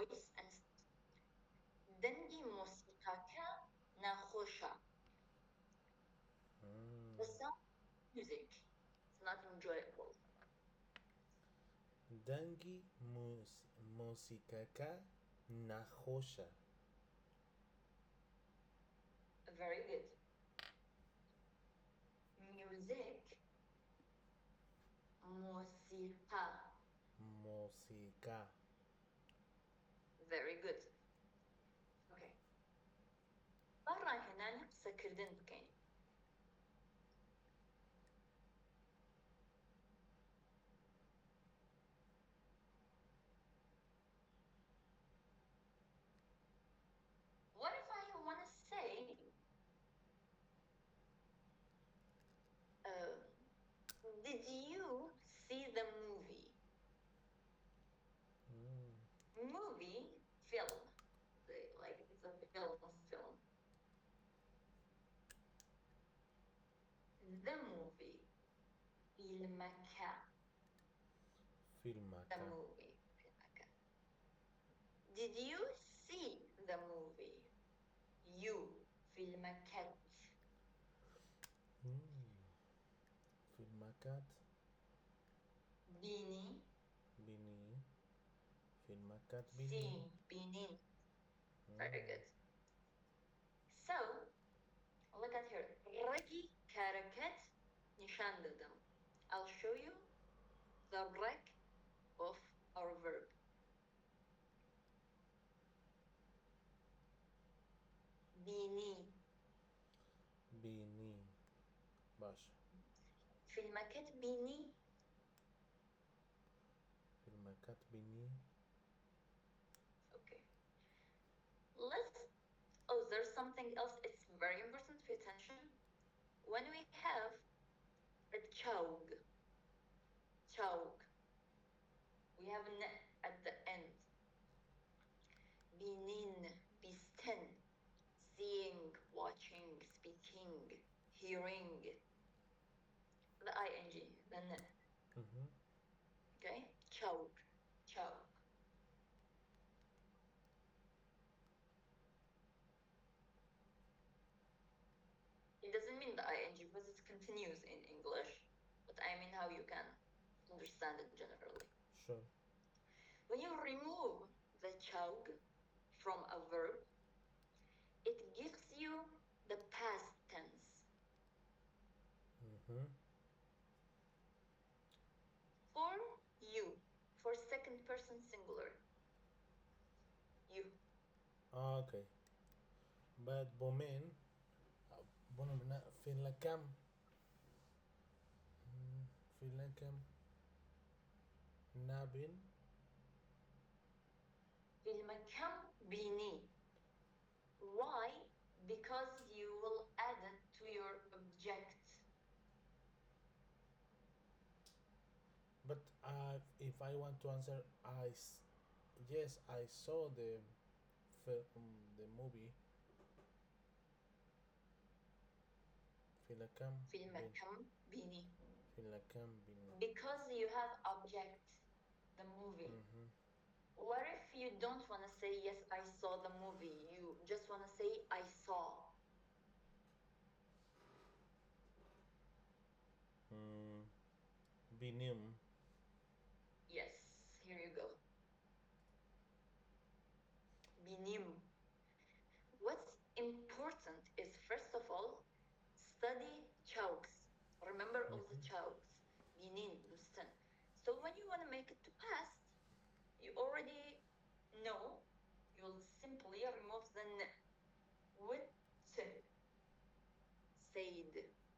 voice and Dengi mosikaka nakhosha. The sound of music is not enjoyable. Dangi musikaka nahosha. Very good. Music musika. Musika. Very good. Okay. مرة هنا نفس كردن بكين. What if I want to say did you see the movie? Movie, film. Like it's a film. The movie. Filmaka. The movie. Filmaka. Did you see the movie? You. Filmakat. Filmakat. Bini. Bini. Filmakat bini. Si. Bini. Very good. So, look at here. Ragi karakat nishandadam. I'll show you the rag of our verb. Bini. Bini. Baş. Filmakat bini. Filmakat bini. Okay. There's something else. It's very important. Pay attention. When we have a chaug, we have an at the end. Binin, bisten, seeing, watching, speaking, hearing. The ing, the n. Okay, chaug. It doesn't mean the ing because it continues in English, but I mean how you can understand it generally. Sure. When you remove the chaug from a verb, it gives you the past tense. For you, for second person singular. You. Okay. But bomen, filakam. Filakam. Nabin. Filmakam bini. Why? Because you will add it to your object. But if I want to answer, yes, I saw the movie. Filakam bini. Filakam bini. Because you have object, the movie. What if you don't want to say, yes, I saw the movie? You just want to say, I saw. Binim. Yes, here you go. Binim. What's important is, first of all, study chauks. Remember all the chauks. Binin, mustan. So when you want to make it to past, you already know, you'll simply remove the n. With said.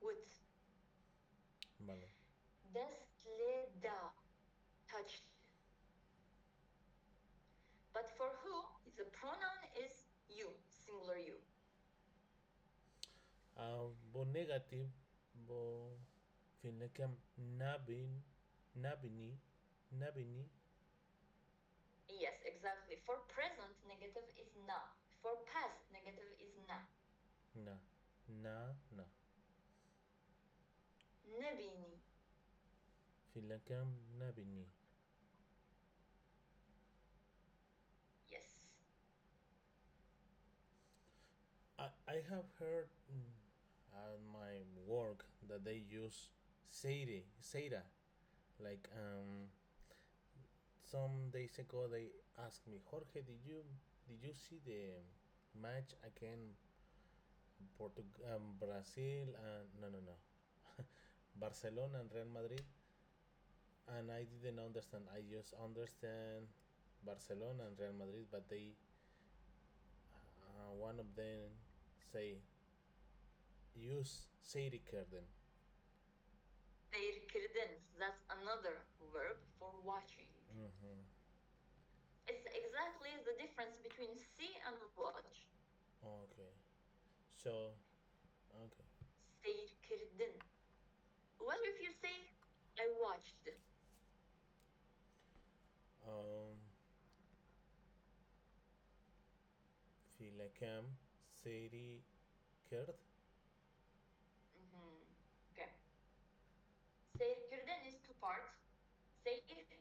With. Vale. Desleda. Touched. But for who, the pronoun is you, singular you. Bo negative, bo filakam nabini. Yes, exactly. For present, negative is na. For past, negative is na. Na. Nabini. Filakam nabini. Yes. I have heard at my work that they use Seira. Like some days ago, they asked me, Jorge, did you see the match again? Brazil and no, Barcelona and Real Madrid, and I didn't understand. I just understand Barcelona and Real Madrid, but they one of them say use Seiri Kerden. Seyirkirdin, that's another verb for watching. Mm-hmm. It's exactly the difference between see and watch. Okay, so okay. Seyirkirdin. What if you say, I watched? Um, Filekam Seiri Kerd. Mm-hmm. Okay. Seyirkirdin is two parts. Seyirkirdin.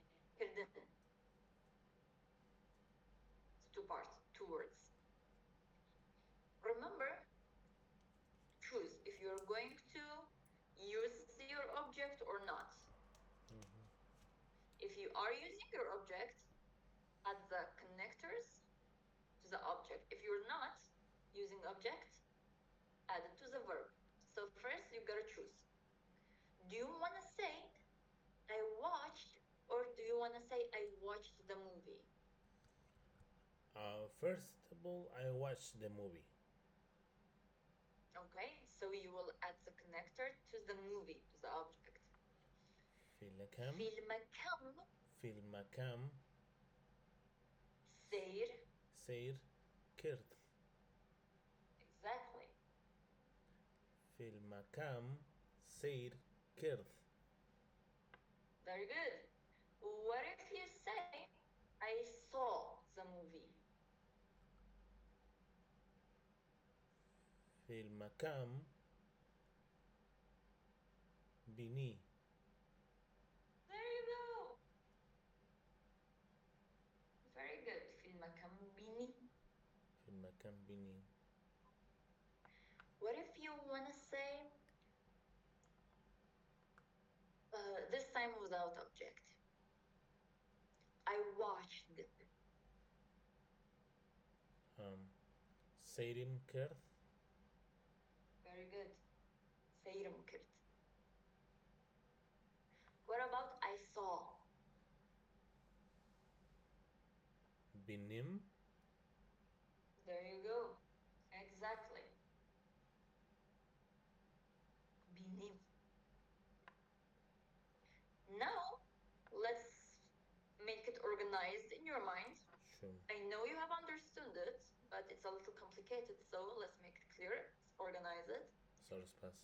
It's two parts, two words. Remember, choose if you're going to use your object or not. Mm-hmm. If you are using your object, add the connectors to the object. If you're not using object, add it to the verb. So first you gotta choose. Do you wanna say I watched, or do you wanna say I watched the movie? First of all, I watched the movie. Okay, so you will add the connector to the movie, to the object. Filekam فيلم كم Filmakam سير. Seir Kerd. Exactly. Filmakam Seir Kerd. Very good. What if you say I saw the movie? Filmakam Bini. There you go. Very good. فيلم كم بيني. Filmakam Bini. What if you wanna say this time without object? I watched. Seirim Kerd. Very good. سيرم كرت. What about I saw? Binim. There you go. Exactly. بينيم. Now, let's make it organized in your mind. Sure. I know you have understood it, but it's a little complicated, so let's make it clear. Let's organize it. Source pass.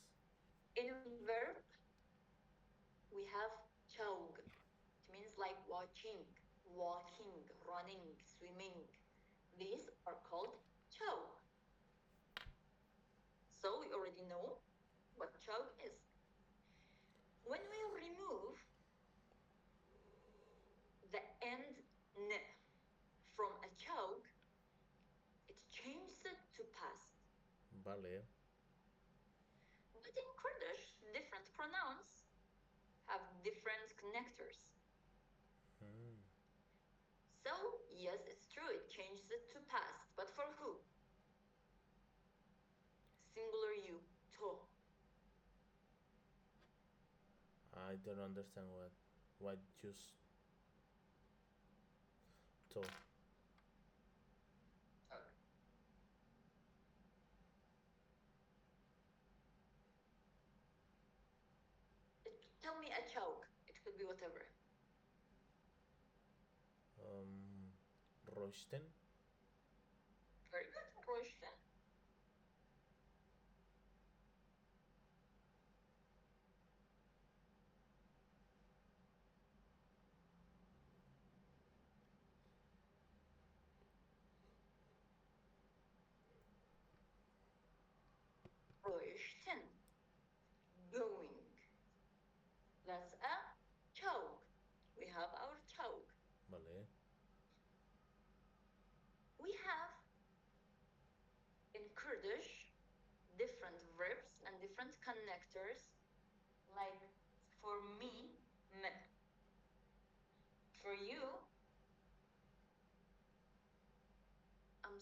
In verb, we have chaug. It means like watching, walking, running, swimming. These are called chaug. So we already know what chaug is. When we remove the end n from a chaug, it changes it to past. Vale. But in Kurdish, different pronouns have different connectors. Hmm. So, yes, it's true, it changes it to past. But for who? Singular you, to. I don't understand what just to. Tell me a choke. It could be whatever. Rosten. Very good, Roshten. Roshten. Going. That's a choke. We have our choke. Vale.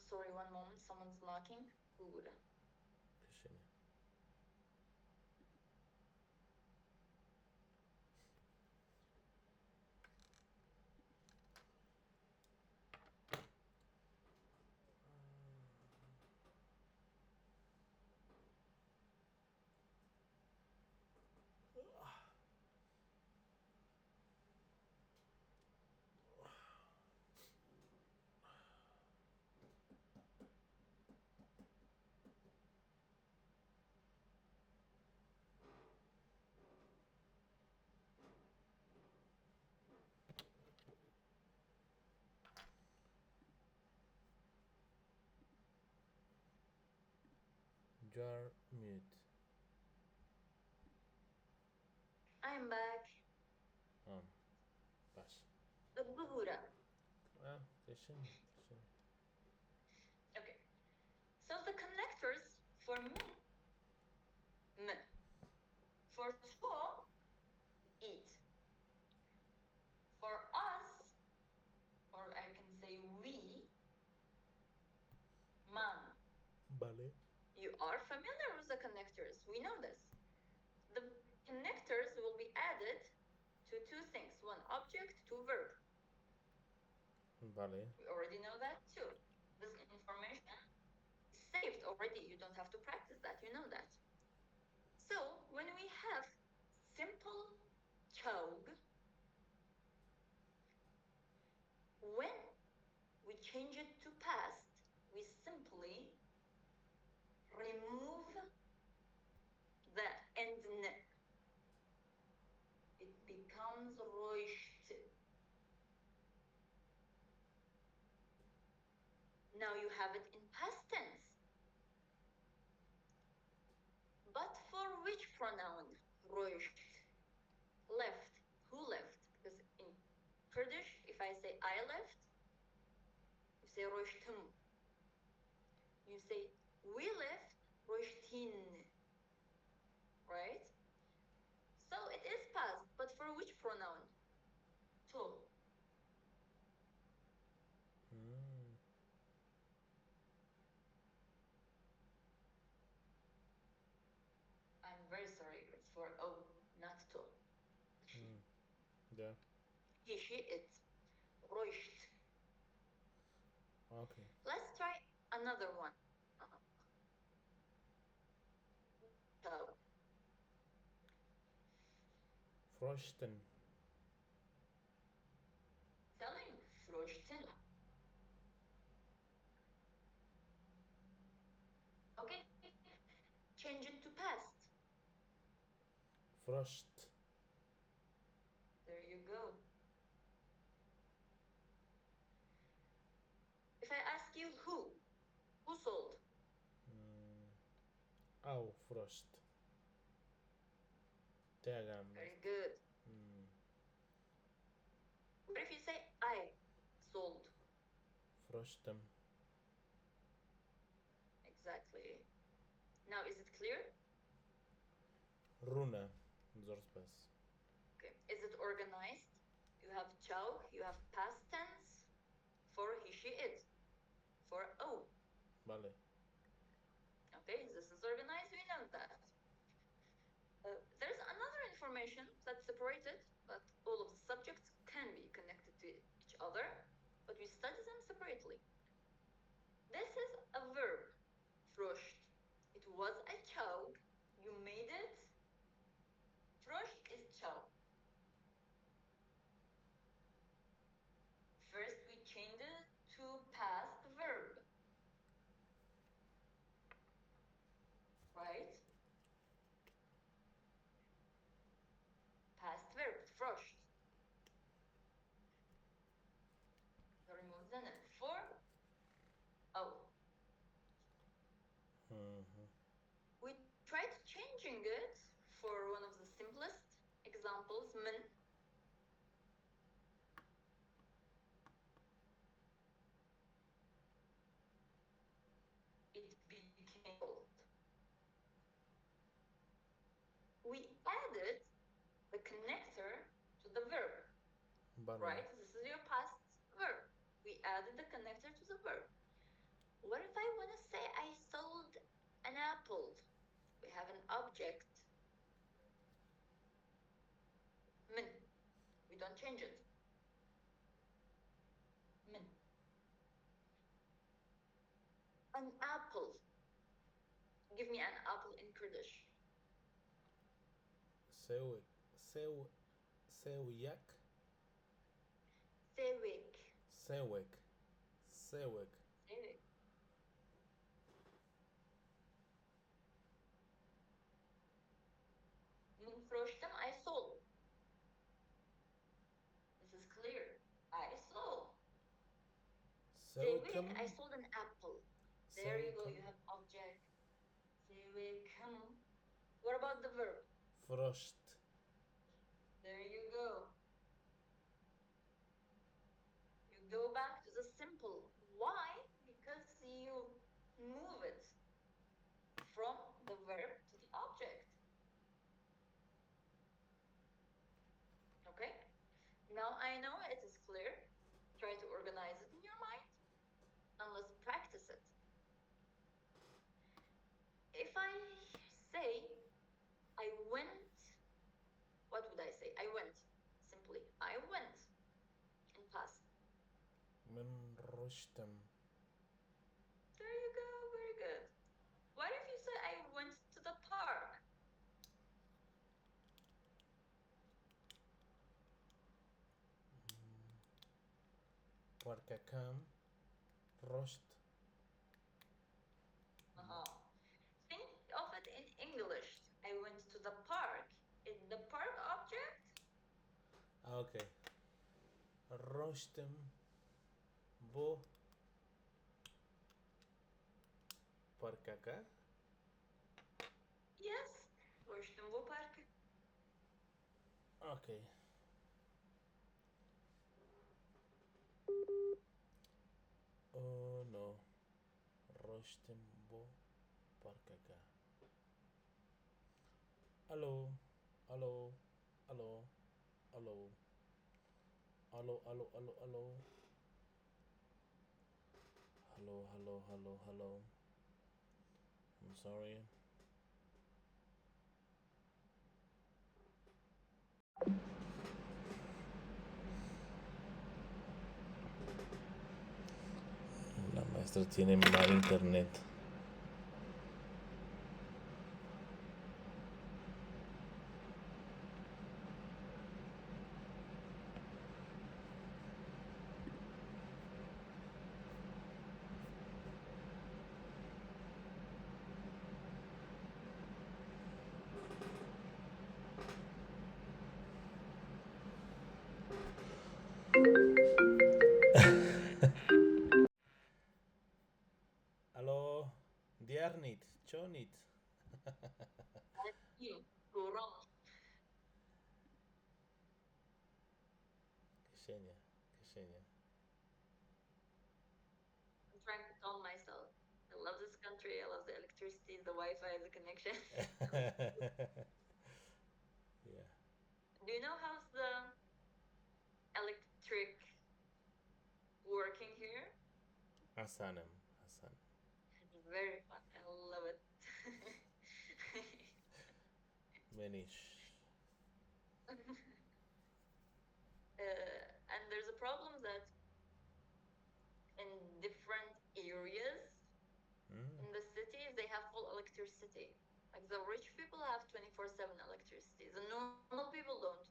sorry, one moment. Someone's knocking. Kurdish. Kışını. You're mute. I'm back. Baş. Kurdish. Kışını. Kışını. Okay. So the connectors for m, for to, eat. For us, or I can say we, man. Vale. You are familiar with the connectors. We know this. The connectors will be added to two things. One object, two verb. Vale. We already know that too. This information is saved already. You don't have to practice that. You know that. So when we have simple chog, when we change it to past, we simply remove the end n. It becomes roisht. Now you have it in past tense. But for which pronoun? Roisht. Left. Who left? Because in Kurdish, if I say I left, you say roishtum. You say we left, roishtin. Right? So it is past, but for which pronoun? To. I'm very sorry, it's for O, not to. Yeah. He, she, it. Roisht. Okay. Let's try another one. So, Frosten. telling Froshten. Okay, change it to past. Frost. There you go. If I ask you who sold? Au frost. Diagram. Very good. What if you say I sold? Frostem. Exactly. Now, is it clear? Runa. Zorspas. Okay. Is it organized? You have chow, you have past tense for he, she, it. For O. Vale. Okay, this is organized, we know that. There's another information that's separated, but all of the subjects can be connected to each other, but we study them separately. This is a verb, frusht. It was a chow, you made it. Frusht is chow. First, we changed it to past verb. Right? Past verb, frosht. Remove the n for O. We tried changing it for one of the simplest examples, min. It became old. We added the connector to the verb. Vale. Right? This is your past verb. We added the connector to the verb. What if I want to say I sold an apple? We have an object. Min. We don't change it. Min. An apple. Give me an apple in Kurdish. Sewik. Sewiyak. Sewik. Sewik. Sewik. Sewik. Min froshtem, I sold. This is clear. I sold. Sewik, I sold an apple. There you go, you have object. Sewikim. What about the verb? Frost. There you go. You go back to the simple. Why? Because you move it from the verb to the object. Okay? Now I know it is clear. Try to organize it in your mind and let's practice it. If I say I went, what would I say? I went. Simply, I went in past. من رشتم. There you go, very good. What if you say I went to the park? Parkakam. Rost. Think of it in English. I went to the park. Is the park object? Okay. Rostem. Bu. Parkaka. Yes. Ruştum bu parkı. Okay. Oh no. Rostem bu. Parkaka. Hello. Hello. Hello. Hello. Hello. Hello. Hello. Hello. Hello. Hello. Hello. Hello. I'm sorry. La maestra tiene mal internet. Hello. Diarnit. Chonit. You. Wrong. Ksenia. Ksenia. I'm trying to calm myself. I love this country. I love the electricity, the Wi-Fi, the connection. Yeah. Do you know how's the electric working here? Hasanem. Hasan. It's very fun. I love it. Menish. And there's a problem that in different areas in the cities they have full electricity. Like the rich people have 24/7 electricity. The normal people don't.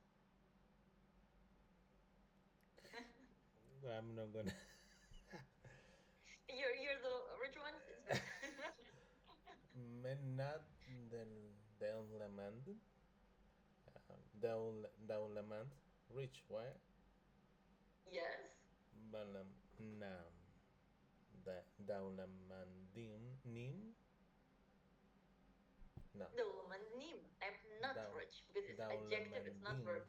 I'm not gonna. You're the rich ones. Menad del Deunlemand. Deunlemand. Rich, why? Yes. Balam Nam. Daulemandim Nim. No. Dolamandim. I'm not rich because it's adjective. It's not verb.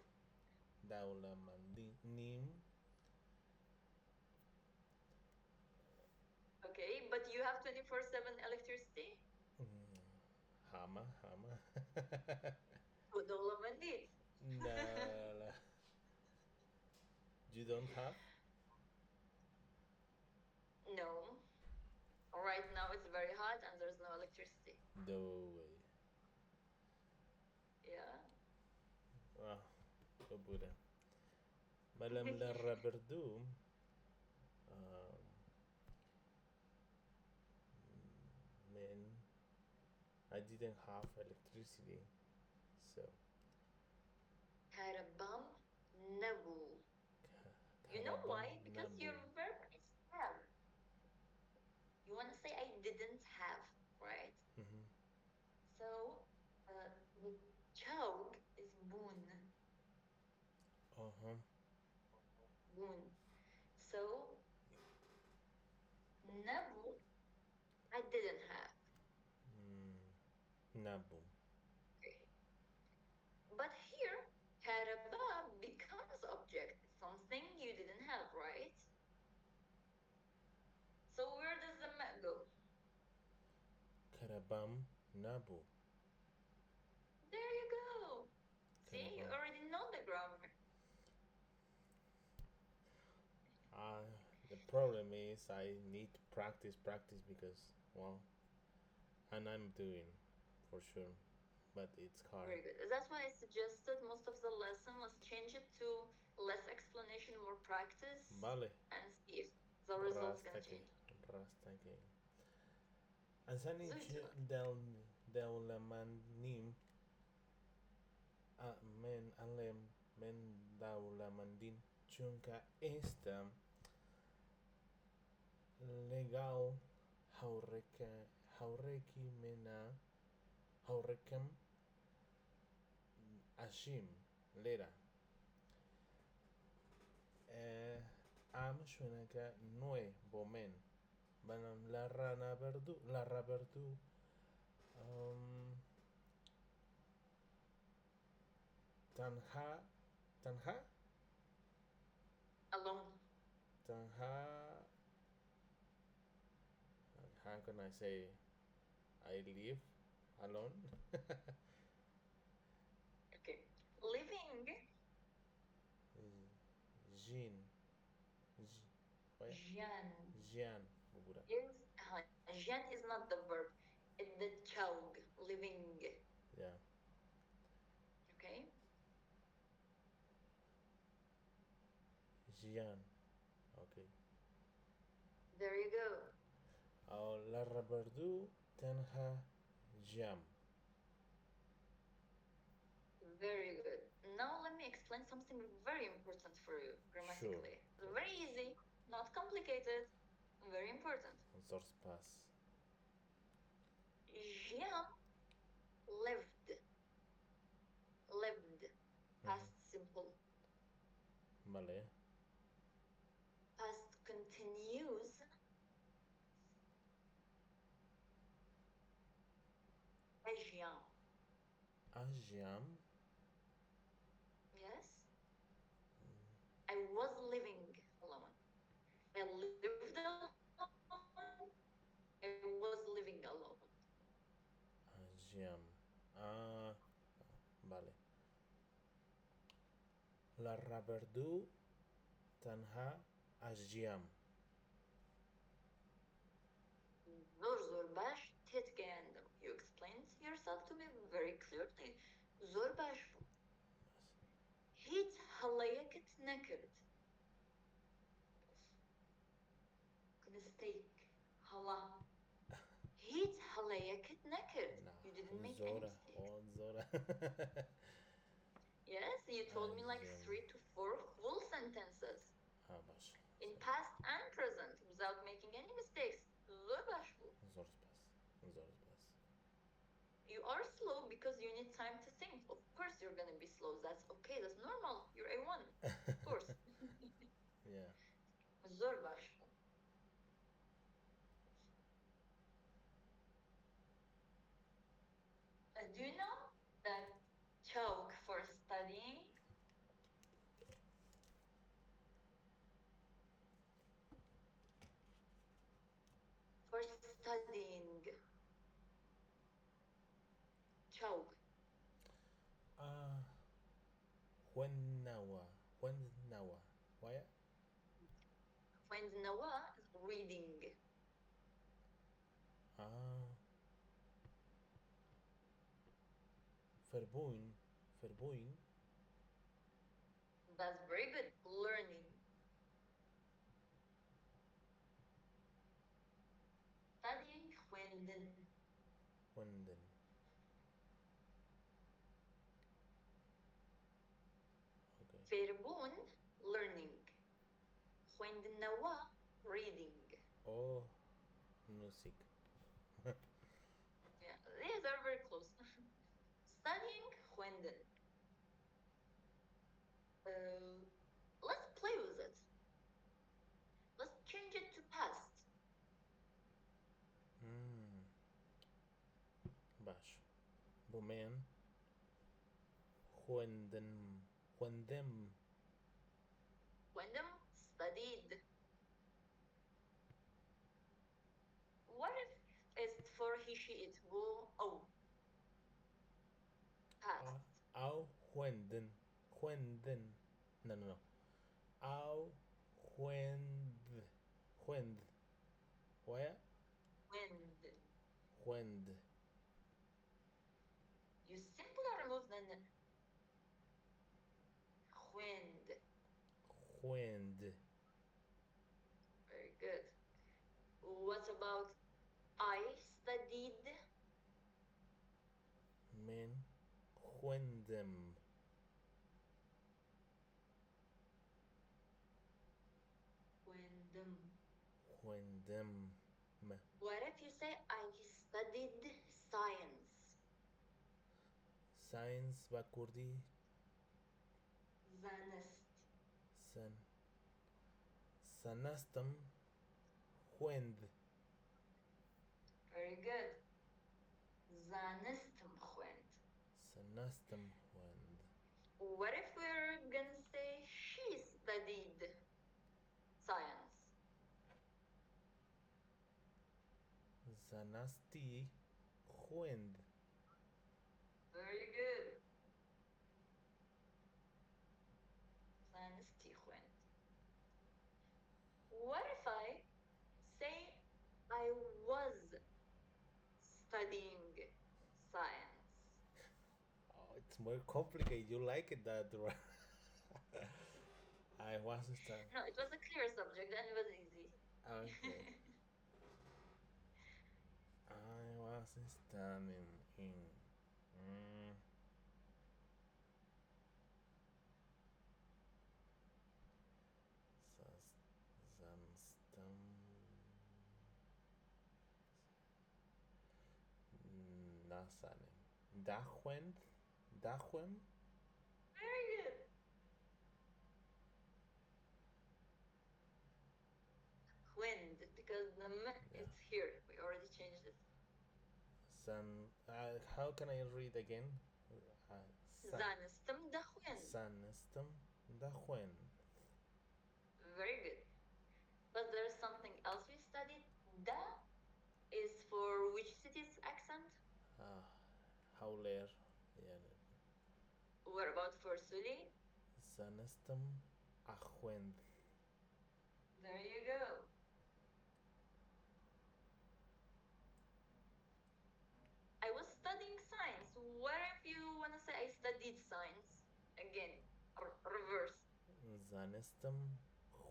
Daulemandim Nim. Okay, but you have 24/7 electricity? Hama, Hama. Dolamandim. No. You don't have? No. No way. Yeah. Ah, kabura. Malam la raberdu. Um, man, I didn't have electricity, so Karabam nabu. You know karabam why? Because nabu. your verb is have. You want to say I didn't have, right? Mm-hmm. So the choke is boon. Uh huh. Boon. So nabu, I didn't have. Nabu. Okay. But here, karaba becomes object, something you didn't have, right? So where does the ma go? Karabam nabu. There you go. See, you Karabam. already know the grammar. Uh, the problem is I need to practice because, well, and I'm doing for sure, but it's hard. Very good. That's why I suggested most of the lesson, let's change it to less explanation, more practice, Vale. and see if the result's gonna Rastake. change. Rastake. Ansaninch Zuytula. del lamanim a men alem men daulamandin chunka esta legal haureka haureki mena haurekam ashim lera am shunaka noe bomen banam la raberdu um, tanha tanha Alone. tanha how can I say I live alone? Okay. Living, Jean. Jan Jean. Bugura. Jan is not the verb. It's the chaug, living. Yeah. Okay? Jean. Okay. There you go. La rabardu tenha jam. Very good. Now let me explain something very important for you Sure. grammatically. Very easy, not complicated, very important. Source pass. Jian lived. Lived. Past simple. Malay. Past continuous. Jian. Ajam. Yes? I was living alone. I lived alone. I was living alone. Ajam. Ah. Vale. La rabardu tanha ajam. Zor zor baş tetkendim. You explained yourself to me very clearly. Zor baş bu. Hiç halaya gitnekird. Mistake. Hala. Hiç halaya gitnekird. You didn't make any Zora. mistakes. Oh, Zora. Yes, you told me like Ajam. 3 to 4 full sentences. Ah, baş. In past and present without making any mistakes. Zor baş bu. Zor pass. Zor pass. You are slow because you need time to think. Of course you're gonna be slow. That's okay. That's normal. You're A1. Of course. Yeah. Zor baş bu. Do you know that choke for studying? For studying. Choke. Ah. When nawa. When nawa. Why? When Nawa is reading. Ah. Verboen. Verboen. That's very good. Learning. Studying. Huenden. Hunden. Okay. Verboen. Learning. Huendenawa. Reading. Oh, music. Yeah, these are very close. Studying. Huenden. Let's play with it. Let's change it to past. Bash. Bumen. Huenden. Huendem. Huendem. Studied. What if it's for he, she, it? Wo, oh. Past. Au huenden. Huenden. No, no, no. Au huend. Huend. Where? Wend. Huend. You simply remove the n. Huend. Huend. Very good. What about I studied? Men. Huendem. Huendem. Huendem. What if you say I studied science? Science bakurdi. Zanest. San. Sanastam. Huend. Very good. Zanestem huend. Sanastam huend. What if we're gonna say she studied science? Zanasti. Huend. Very good. Zanesti huend. What if I say I was studying science? Oh, it's more complicated. You like it that right? I was studying. No, it was a clear subject and it was easy. Okay. I was studying in. Mm, Zanstam. Nasanem. Dachwend. Dachwem. Very good. Wind, because the m is here. We already changed it. How can I read again? Zanestem da wind. Sanestem. Dachwen. Very good. But there's something else we studied. Da is for which city's accent? Hauler. Yeah. What about for Suli? Sanestem. Achwend. There you go. I was studying science. What if you want to say I studied science? Again, reverse. Zanestem.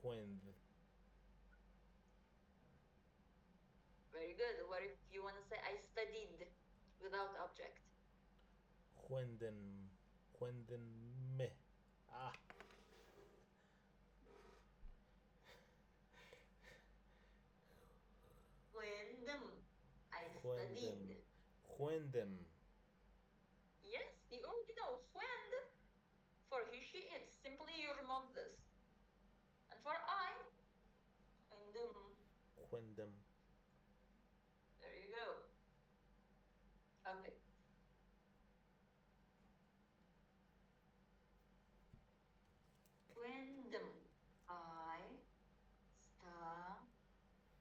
Huend. Very good. What if you want to say I studied without object? Huenden. Huenden me. Ah. Huendem. I Huendem. studied. Huendem. Yes, you already know. Huend. For he, she, it. Simply you remove this. And for I, huendem. Huendem. There you go. Okay. Huendem. I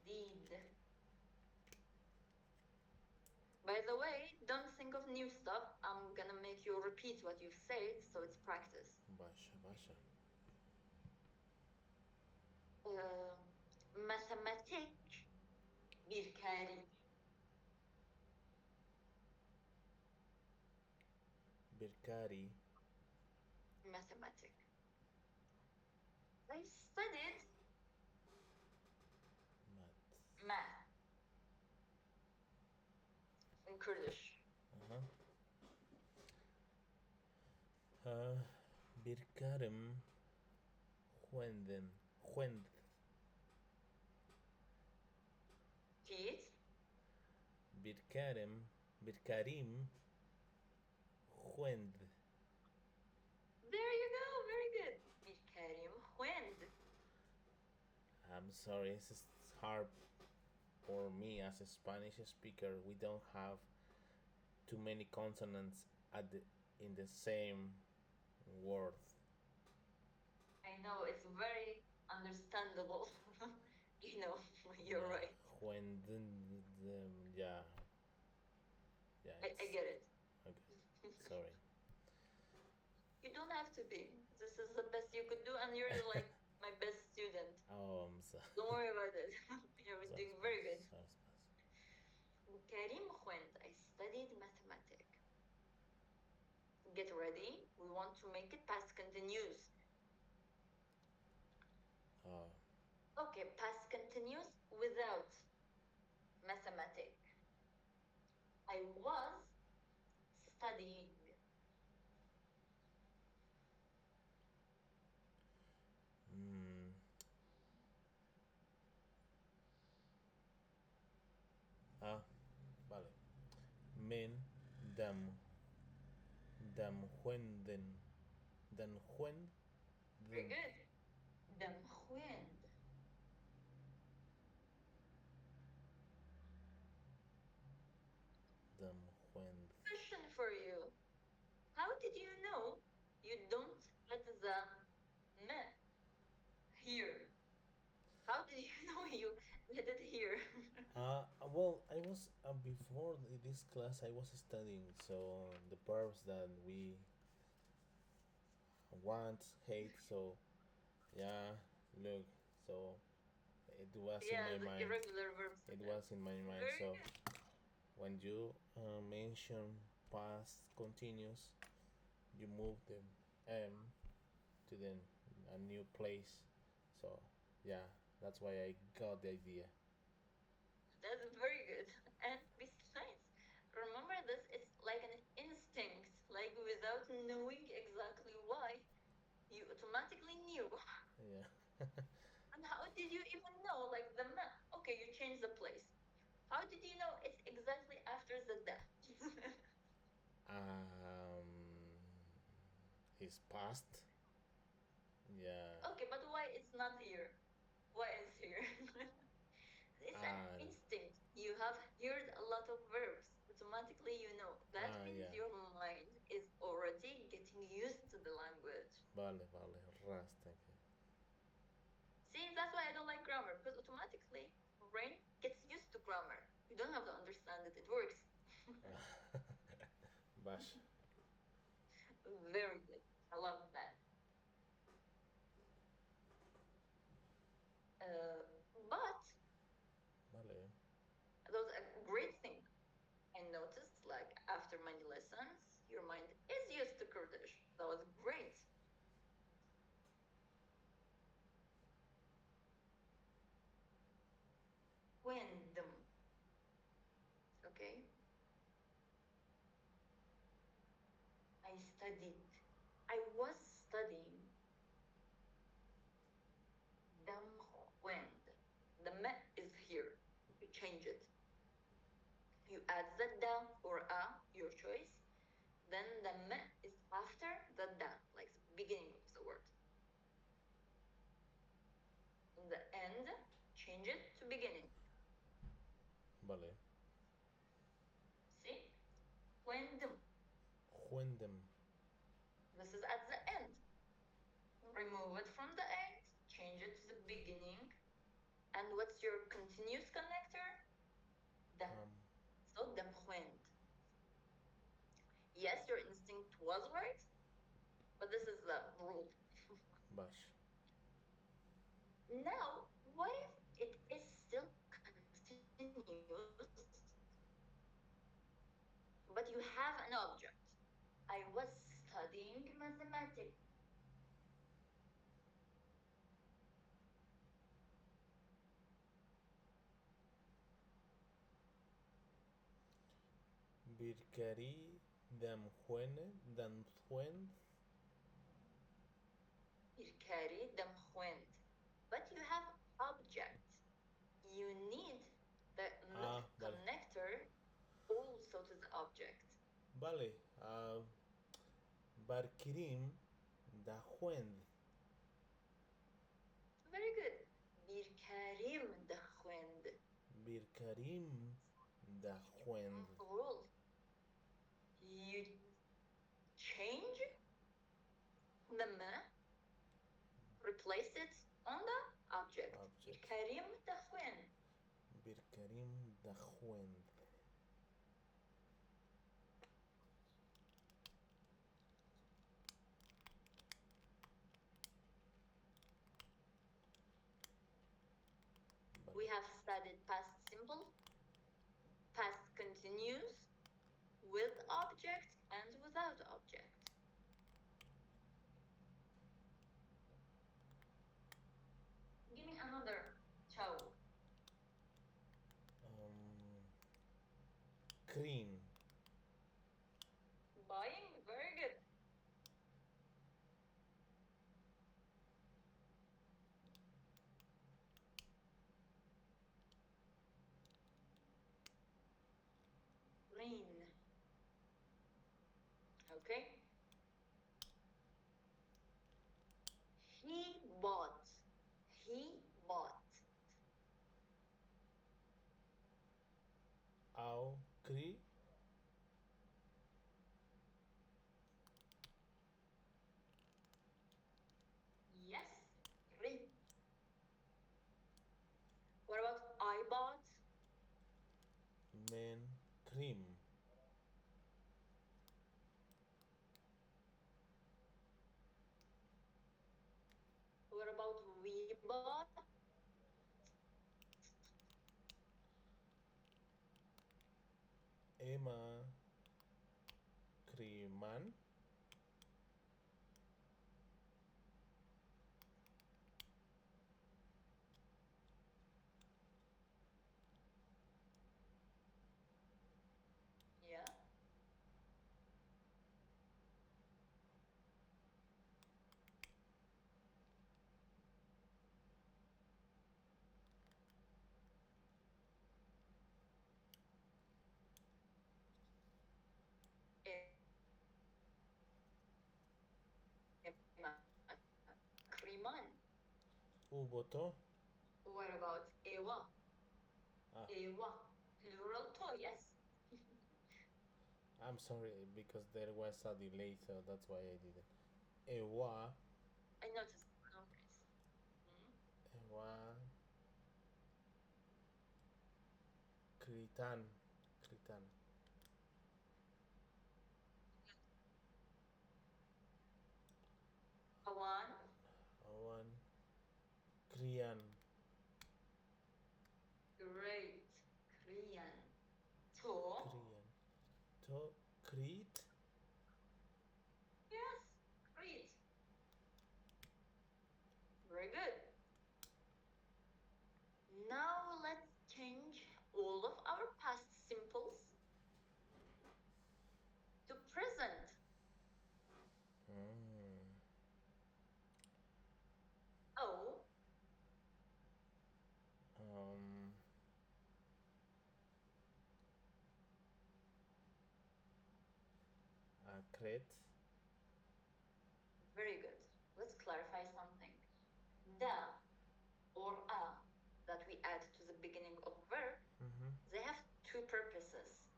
studied. By the way, don't think of new stuff. I'm gonna make you repeat what you've said, so it's practice. Basha, basha. Matematik bir kari. Birkari. Mathematic. I studied Math. math in Kurdish. Uh-huh. Birkarim Huenden. Huend. Teeth. Birkarim. Birkarim Huend. There you go. Very good. Birkarim Huend. I'm sorry, it's hard for me as a Spanish speaker. We don't have too many consonants in the same word. I know it's very understandable. you know, you're Yeah, right. when yeah, yeah, I get it. okay. Sorry. You don't have to be. This is the best you could do, and you're like my best student. Oh, I'm sorry. Don't worry about it. You're doing very good. Sorry. Karim Khwend, I studied mathematics. Get ready. We want to make it past continuous. Okay, past continuous without mathematics. I was studying. Vale. Men dam huenden dan huen Very good. Dam Khwend. dam huen. Question for you. How did you know you don't let the me here? How did you know you let it here? Well, I was before this class I was studying, so the verbs that we want, hate, so yeah, look, so it was in yeah, my the mind. irregular verbs. It was in my mind. Very So good. when you mention past continuous, you move the M to the a new place. So yeah, that's why I got the idea. That's very good. And besides, remember this, it's like an instinct, like without knowing exactly why, you automatically knew. Yeah. And how did you even know? Like the map. Okay, you changed the place. How did you know it's exactly after the death? um, his past. Yeah. okay, but why it's not here? Why it's here? it's an instinct. You have heard a lot of verbs. Automatically, you know. That means yeah. your mind is already getting used to the language. Vale, vale, ras, thank you. See, that's why I don't like grammar, because automatically brain gets used to grammar. You don't have to understand it. It works. Bash. Very good. I love that. But Vale. that was a great thing. I noticed, like, after many lessons, your mind is used to Kurdish. That was great. When okay? I studied. I was studying Damkhwend. The me is here. You change it. You add the da or a, your choice. Then the me is after the da, like the beginning of the word. In the end, change it to beginning. Vale. See? Wendem. Huendem. This is at the end. Remove it from the end, change it to the beginning. And what's your continuous connector? Da. So demchwend. Yes, your instinct was right, but this is the rule. Bash. Now, what if it is still continuous, but you have an object? I was studying mathematics. Birkari damhuend. Irkari damhuend. But you have object. You need the not Vale. connector also to the object. Vale. Barkirim dahuend. Very good. Birkarim dahuend. Birkarim dahuend. Rule. You change the ma, replace it on the object. Birkarim dahuend. Birkarim dahuend. We have studied past simple, past continuous, with object and without object. Give me another chow. Cream. Buying, very good. Green. Okay. He bought. He bought. Au kri. Yes, read. What about I bought? Men cream. What about we bought? Emma Kriman. Yeah. Emma Kriman. Uboto. What about Ewa? Ewa. Plural to, yes. I'm sorry because there was a delay, so that's why I did it. Ewa. I noticed. No worries. Ewa. Kritan. Kritan. Awan. Awan. Krian. Great. Krian. To. Krian. To. Krit. Yes. Great. Very good. Now let's change all of our past simples to present. Oh. Kret. Very good. Let's clarify something. Da or a that we add to the beginning of verb, they have two purposes.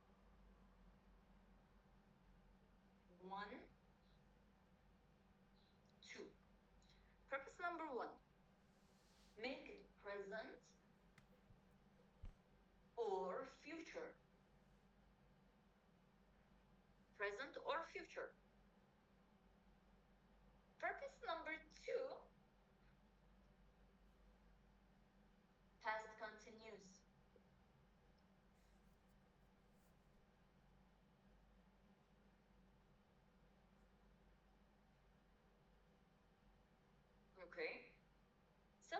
One, two. Purpose number one, make it present or future. Present or future. Purpose number two, past continuous. Okay. So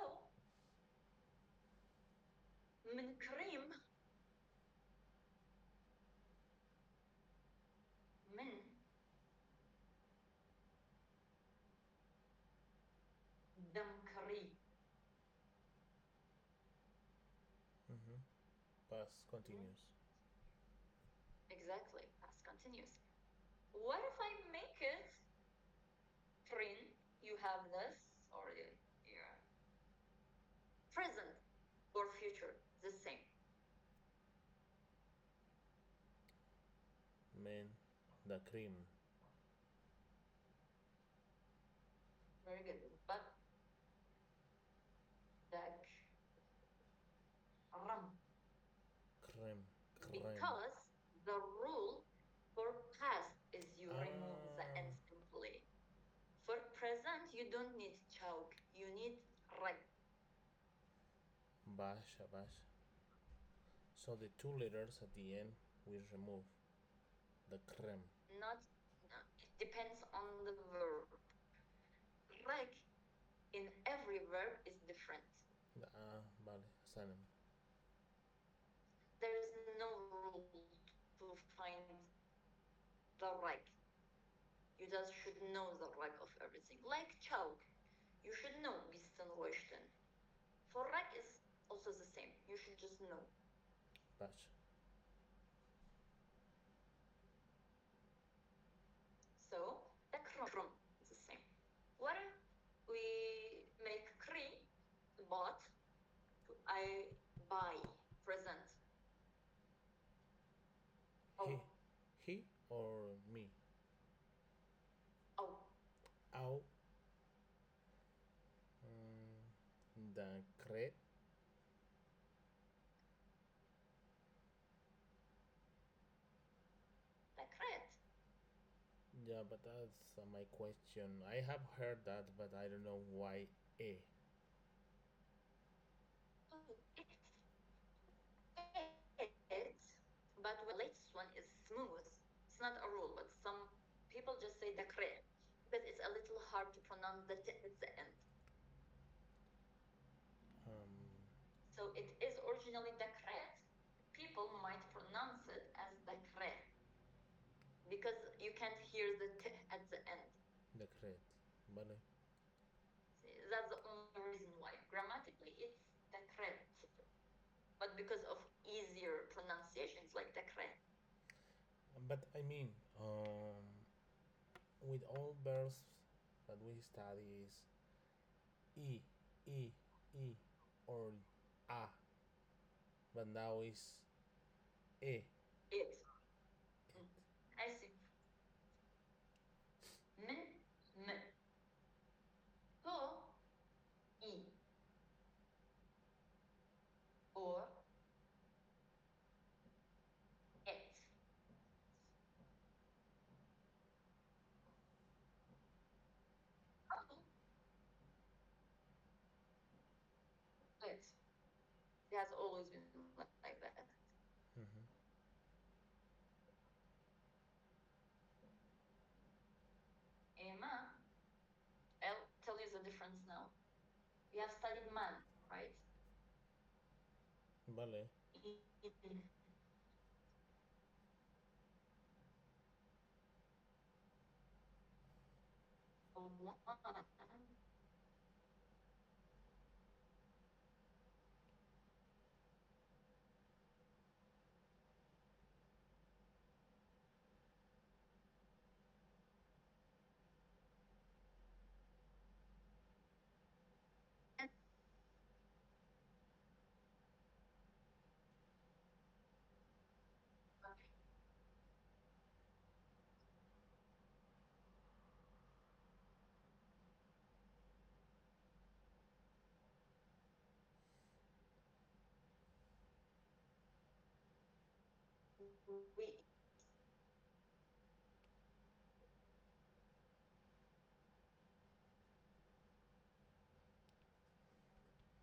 من كريم من دمكري. Mm-hmm. Past continuous. Exactly, past continuous. What if I make it prin? You have this, or yeah, present or future, the same. Men the cream. Very good. But the ram, Creme. Creme. because the rule for past is you remove the Ah, n simply. For present, you don't need chalk. You need rag. basha, basha. So the two letters at the end we remove. The creme. Not, no, it depends on the verb. Rag in every verb is different. The vale, sanem. There is no rule to find the rag. You just should know the rag of everything. Like chalk, you should know distinguishing. For rag is also the same. You should just know. Basha. So the krum is the same. What if we make kri, bought, I buy, present. He. Oh, He or me? oh, Au. The cred. the kret. Yeah, but that's my question. I have heard that, but I don't know why a. Oh, it, but when the latest one is smooth, it's not a rule, but some people just say the kret because it's a little hard to pronounce the t at the end. Um, So it is originally the kret. People might pronounce it as the kret because you can't hear the t at the end. the cred. Vale. That's the only reason why. Grammatically, it's the kret. But because of easier pronunciations like the kret. But I mean, with all verbs that we study is e, e, e, or a, but now is e. It. Mm. I see. من م to e or it. Oh, it. It has always been like that. Mm-hmm. Emma, I'll tell you the difference now. We have studied man, right? Vale. In one, we,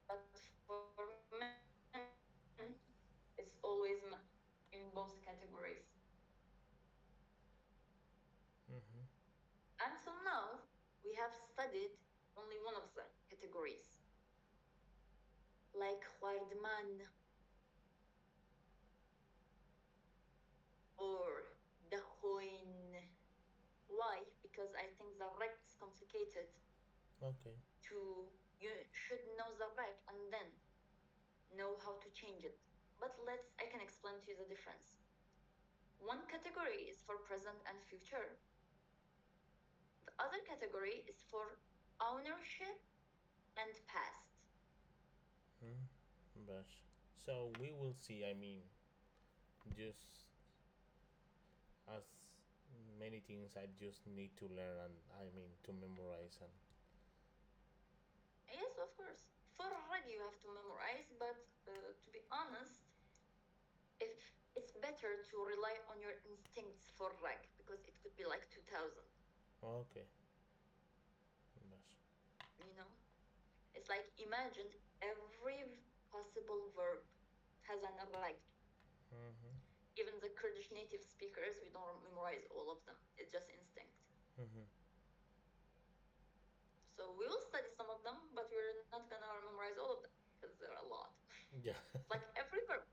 but for men, it's always man in both categories. Mm-hmm. Until now, we have studied only one of them. ندمان or دخوين. Why? Because I think the rec is complicated. Okay. You should know the rec and then know how to change it. But I can explain to you the difference. One category is for present and future. The other category is for ownership and past. But so we will see. I mean, just as many things I just need to learn and I mean to memorize and Yes, of course. For reg you have to memorize, but to be honest, if it's better to rely on your instincts for reg because it could be like 2000. okay. You know, it's like imagine every possible verb has an reg. Even the Kurdish native speakers, we don't memorize all of them. It's just instinct. So we will study some of them, but we're not gonna memorize all of them because there are a lot. Yeah. Like every verb.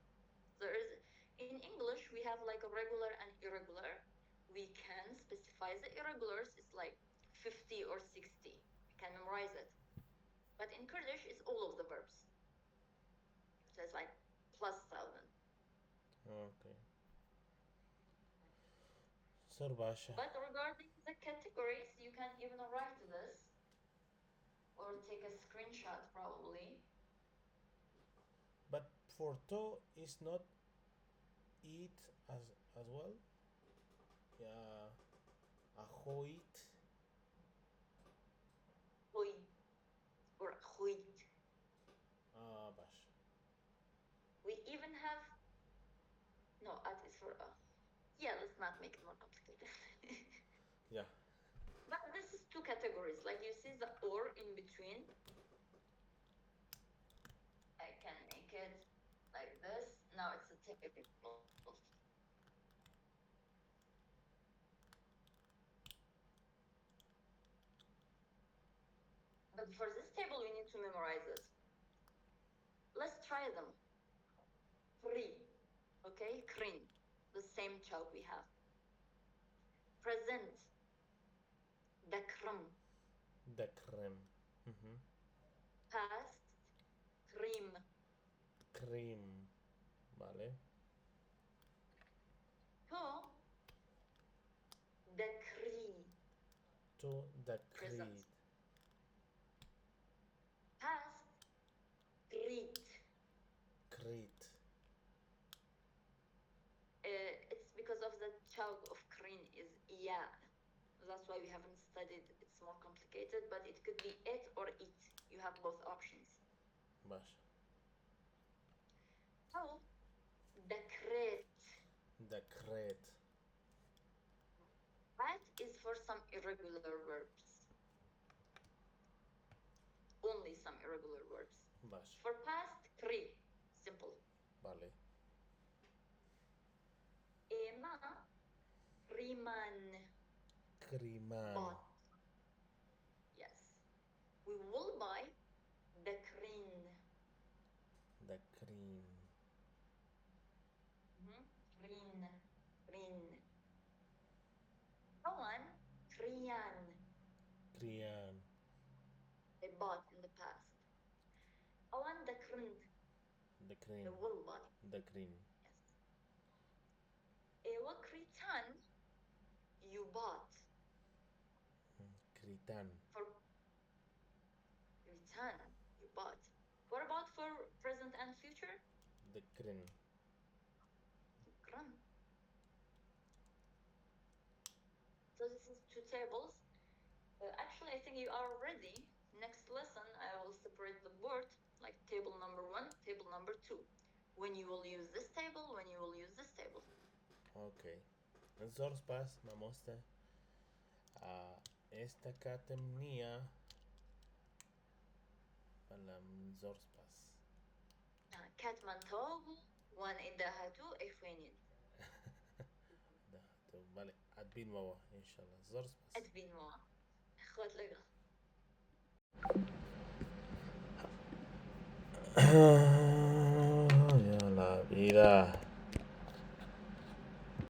There is in English we have like a regular and irregular. We can specify the irregulars. It's like 50 or 60. We can memorize it. But in Kurdish, it's all of the verbs. So it's like plus 1,000. Okay. Sorbasha. But regarding the categories, you can even write this or take a screenshot probably. But for to is not eat as well. Yeah. Ahoit. Hoi or huit. Bash. We even have no at is for yeah, let's not make it more complicated. Yeah. But this is two categories. Like you see the or in between. I can make it like this. Now it's a table. But for this table, we need to memorize it. Let's try them. Free. Okay, krin. The same chalk we have. Present. Dakram. Dakram. Past. Cream. Cream. Vale. To. Decree. To the creed. Past. Creed. Creed. It's because of the chalk of krin is yeah. That's why we haven't studied. It's more complicated, but it could be it or it. You have both options. Bash. So, decrete. Decrete. That is for some irregular verbs. Only some irregular verbs. Bash. For past, kri. Simple. Vale. Ema, riman. Kriman. Bought. Yes. We will buy the krin. The cream. Rin. Rin. Kawan, kriyan. Krian. They bought in the past. Awan the krin. The cream. They will buy. The cream. Yes. Ewa kritan. You bought. Kritan. For return, you bought. What about for present and future? The krin. Kran. So this is two tables. Actually, I think you are ready. Next lesson, I will separate the board, like table number 1, table number 2. When you will use this table, when you will use this table. Okay. Zors pas mamoste. Esta katemnia. Alam zors pas. Katmantobu, one idahatu, ifwinin. Vale. Adbin wawa inshallah. Zors pas. Adbin wawa. Khwat laga. Yeah.